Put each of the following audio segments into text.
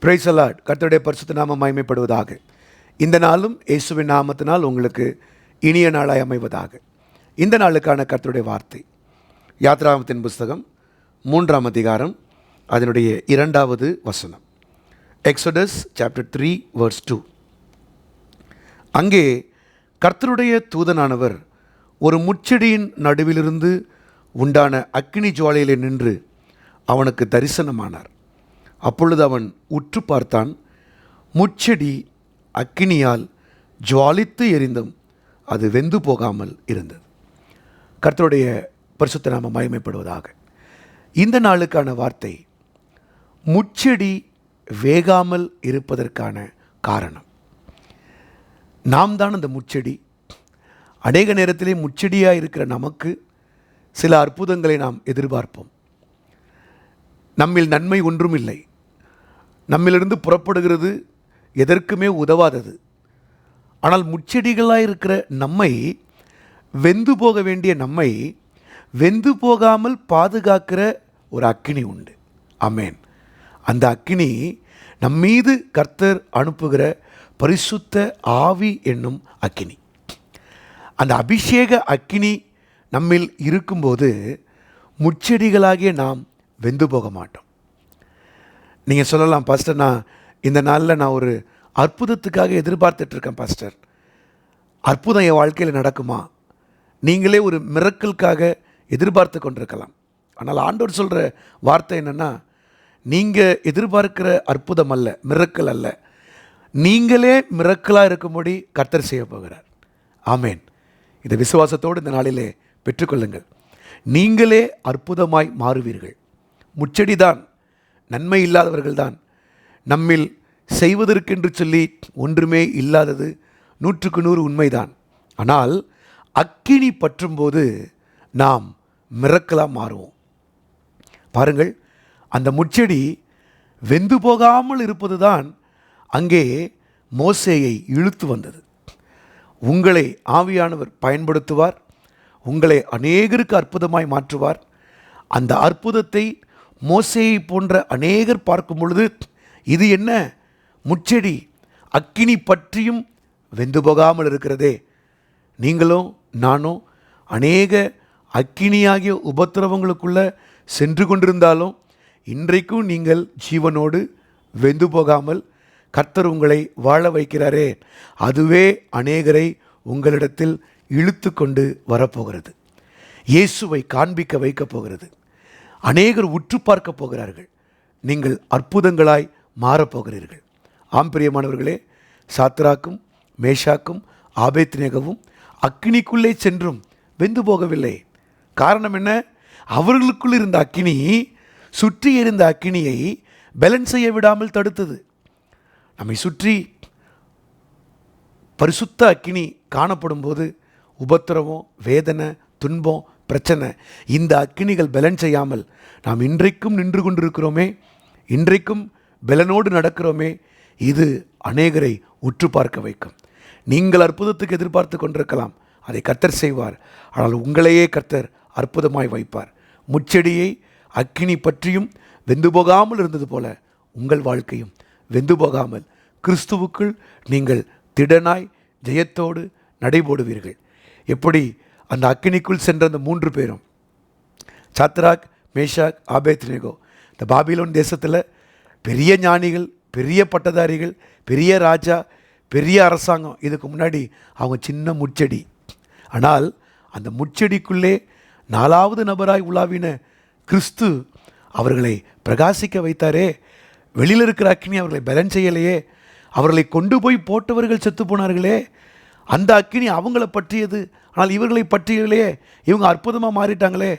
Price the Lord. கர்த்தருடைய பரிசுத்த நாமம் மகிமைப்படுவதாக. இந்த நாளும் இயேசுவின் நாமத்தினால் உங்களுக்கு இனிய நாளாய் அமைவதாக. இந்த நாளுக்கான கர்த்தருடைய வார்த்தை யாத்ராகமத்தின் புஸ்தகம் 3ஆம் அதிகாரம் அதனுடைய 2வது வசனம். Exodus chapter 3 verse 2. அங்கே கர்த்தருடைய தூதனானவர் ஒரு முட்செடியின் நடுவிலிருந்து உண்டான அக்கினி ஜுவாலையிலே நின்று அவனுக்கு தரிசனமானார். அப்பொழுது அவன் உற்று பார்த்தான். முட்செடி அக்கினியால் ஜுவாலித்து எரிந்தும் அது வெந்து போகாமல் இருந்தது. கர்த்தருடைய பரிசுத்த நாமம் மகிமைப்படுவதாக. இந்த நாளுக்கான வார்த்தை முட்செடி வேகாமல் இருப்பதற்கான காரணம். நாம் தான் அந்த முட்செடி. அநேக நேரத்திலே முட்செடியாக இருக்கிற நமக்கு சில அற்புதங்களை நாம் எதிர்பார்ப்போம். நம்மில் நன்மை ஒன்றும் இல்லை. நம்மிலிருந்து புறப்படுகிறது எதற்குமே உதவாதது. ஆனால் முட்செடிகளாக இருக்கிற நம்மை, வெந்து போக வேண்டிய நம்மை வெந்து போகாமல் பாதுகாக்கிற ஒரு அக்கினி உண்டு. ஆமென். அந்த அக்கினி நம்மீது கர்த்தர் அனுப்புகிற பரிசுத்த ஆவி என்னும் அக்கினி. அந்த அபிஷேக அக்கினி நம்மில் இருக்கும்போது முட்செடிகளாகிய நாம் வெந்து போக மாட்டோம். நீங்கள் சொல்லலாம், பாஸ்டர் நான் இந்த நாளில் நான் ஒரு அற்புதத்துக்காக எதிர்பார்த்துட்ருக்கேன் பாஸ்டர். அற்புதம் என் வாழ்க்கையில் நடக்குமா? நீங்களே ஒரு மிரக்கலுக்காக எதிர்பார்த்து கொண்டிருக்கலாம். ஆனால் ஆண்டவர் சொல்கிற வார்த்தை என்னென்னா, நீங்கள் எதிர்பார்க்கிற அற்புதம் அல்ல, மிரக்கல் அல்ல, நீங்களே மிரக்கலாக இருக்கும்படி கர்த்தர் செய்ய போகிறார். ஆமேன். இதை விசுவாசத்தோடு இந்த நாளிலே பெற்றுக்கொள்ளுங்கள். நீங்களே அற்புதமாய் மாறுவீர்கள். முச்செடிதான், நன்மை இல்லாதவர்கள்தான். நம்மில் செய்வதற்கென்று சொல்லி ஒன்றுமே இல்லாதது 100க்கு 100 உண்மைதான். ஆனால் அக்கினி பற்றும்போது நாம் மிரக்கலாக மாறுவோம். பாருங்கள், அந்த முட்செடி வெந்து போகாமல் இருப்பது தான் அங்கே மோசேயை இழுத்து வந்தது. உங்களை ஆவியானவர் பயன்படுத்துவார். உங்களை அநேகருக்கு அற்புதமாய் மாற்றுவார். அந்த அற்புதத்தை மோசேயை போன்ற அநேகர் பார்க்கும் பொழுது, இது என்ன முட்செடி, அக்கினி பற்றியும் வெந்து போகாமல் இருக்கிறதே. நீங்களும் நானும் அநேக அக்கினியாகிய உபத்திரவங்களுக்குள்ளே சென்று கொண்டிருந்தாலும் இன்றைக்கும் நீங்கள் ஜீவனோடு வெந்து போகாமல் கர்த்தர் உங்களை வாழ வைக்கிறாரே, அதுவே அநேகரை உங்களிடத்தில் இழுத்து கொண்டு வரப்போகிறது. இயேசுவை காண்பிக்க வைக்கப் போகிறது. அநேகர் உற்று பார்க்க போகிறார்கள். நீங்கள் அற்புதங்களாய் மாறப்போகிறீர்கள். ஆம் பிரியமானவர்களே, சாத்ராக்கும் மேஷாக்கும் ஆபேத்நேகவும் அக்கினிக்குள்ளே சென்றும் வெந்து போகவில்லை. காரணம் என்ன? அவர்களுக்குள் இருந்த அக்கினி சுற்றி இருந்த அக்கினியை பேலன்ஸ் செய்ய விடாமல் தடுத்தது. நம்மை சுற்றி பரிசுத்த அக்கினி காணப்படும் போது உபத்திரவம், வேதனை, துன்பம், பிரச்சனை, இந்த அக்கினிகள் பலன் செய்யாமல் நாம் இன்றைக்கும் நின்று கொண்டிருக்கிறோமே, இன்றைக்கும் பலனோடு நடக்கிறோமே. இது அநேகரை உற்று பார்க்க வைக்கும். நீங்கள் அற்புதத்துக்கு எதிர்பார்த்து கொண்டிருக்கலாம், அதை கர்த்தர் செய்வார். ஆனால் உங்களையே கர்த்தர் அற்புதமாய் வைப்பார். முச்செடியை அக்கினி பற்றியும் வெந்து போகாமல் இருந்தது போல உங்கள் வாழ்க்கையும் வெந்து போகாமல் கிறிஸ்துவுக்குள் நீங்கள் திடனாய் ஜெயத்தோடு நடைபோடுவீர்கள். எப்படி அந்த அக்கினிக்குள் சென்ற அந்த 3 பேரும், சாத்ராக், மேஷாக், ஆபேத்நேகோ, இந்த பாபிலோன் தேசத்தில் பெரிய ஞானிகள், பெரிய பட்டதாரிகள், பெரிய ராஜா, பெரிய அரசாங்கம். இதுக்கு முன்னாடி அவங்க சின்ன முட்செடி. ஆனால் அந்த முட்செடிக்குள்ளே 4வது நபராய் உலாவின கிறிஸ்து அவர்களை பிரகாசிக்க வைத்தாரே. வெளியில் இருக்கிற அக்கினி அவர்களை பலன் செய்யலையே. அவர்களை கொண்டு போய் போட்டவர்கள் செத்து போனார்களே, அந்த அக்கினி அவங்கள பற்றியது. ஆனால் இவர்களை பற்றியலையே, இவங்க அற்புதமாக மாறிட்டாங்களே.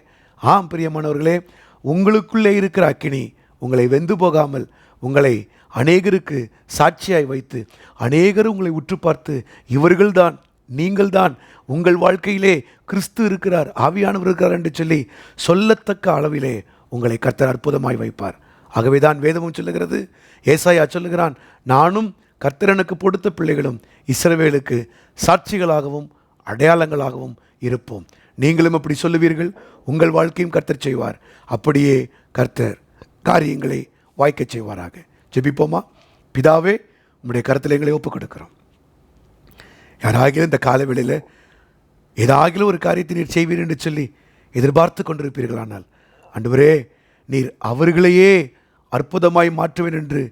ஆம் பிரியமானவர்களே, உங்களுக்குள்ளே இருக்கிற அக்கினி உங்களை வெந்து போகாமல் உங்களை அநேகருக்கு சாட்சியாய் வைத்து அநேகரும் உங்களை உற்று பார்த்து, இவர்கள்தான், நீங்கள்தான், உங்கள் வாழ்க்கையிலே கிறிஸ்து இருக்கிறார், ஆவியானவர் இருக்கிறார் என்று சொல்லி சொல்லத்தக்க அளவிலே உங்களை கர்த்தர் அற்புதமாய் வைப்பார். ஆகவே தான் வேதமும் சொல்லுகிறது, ஏசாயா சொல்லுகிறான், நானும் கர்த்தர் எனக்கு கொடுத்த பிள்ளைகளும் இஸ்ரவேலுக்கு சாட்சிகளாகவும் அடையாளங்களாகவும் இருப்போம். நீங்களும் அப்படி சொல்லுவீர்கள், உங்கள் வாழ்க்கையும் கர்த்தர் செய்வார். அப்படியே கர்த்தர் காரியங்களை வாய்க்கச் செய்வாராக. ஜெபிப்போமா? பிதாவே, உம்முடைய கருத்தில் எங்களை ஒப்புக் கொடுக்கிறோம். யாராகிலும் இந்த காலவெளியில் ஏதாகிலும் ஒரு காரியத்தை நீர் செய்வீர் என்று சொல்லி எதிர்பார்த்து கொண்டிருப்பீர்களானால், ஆண்டவரே, நீர் அவர்களையே அற்புதமாய் மாற்றுவேன் என்று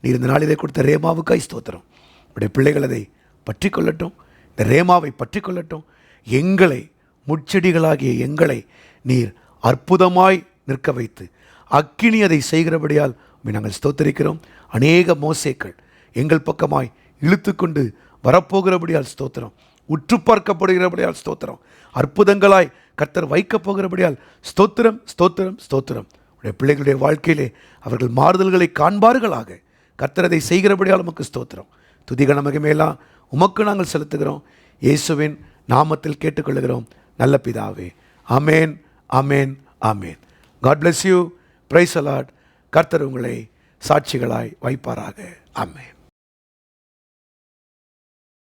நீர் இந்த நாளிலே கொடுத்த ரேமாவுக்காய் ஸ்தோத்திரம். உடைய பிள்ளைகள் அதை பற்றி கொள்ளட்டும், இந்த ரேமாவை பற்றி கொள்ளட்டும். எங்களை, முட்செடிகளாகிய எங்களை நீர் அற்புதமாய் நிற்க வைத்து அக்கினி அதை செய்கிறபடியால் நாங்கள் ஸ்தோத்திரிக்கிறோம். அநேக மோசேக்கள் எங்கள் பக்கமாய் இழுத்து கொண்டு வரப்போகிறபடியால் ஸ்தோத்திரம். உற்று பார்க்கப்படுகிறபடியால் ஸ்தோத்திரம். அற்புதங்களாய் கர்த்தர் வைக்கப் போகிறபடியால் ஸ்தோத்திரம், ஸ்தோத்திரம், ஸ்தோத்திரம். உடைய பிள்ளைகளுடைய வாழ்க்கையிலே அவர்கள் மாறுதல்களை காண்பார்களாக கர்த்தர் அதை செய்கிறபடியால் உமக்கு ஸ்தோத்திரம். துதிக மகிமையெல்லாம் உமக்கு நாங்கள் செலுத்துகிறோம். இயேசுவின் நாமத்தில் கேட்டுக்கொள்கிறோம் நல்ல பிதாவே. ஆமேன், ஆமேன், ஆமேன். God bless you. Praise the Lord. கர்த்தர் உங்களை சாட்சிகளாய் வைப்பாராக. ஆமேன்.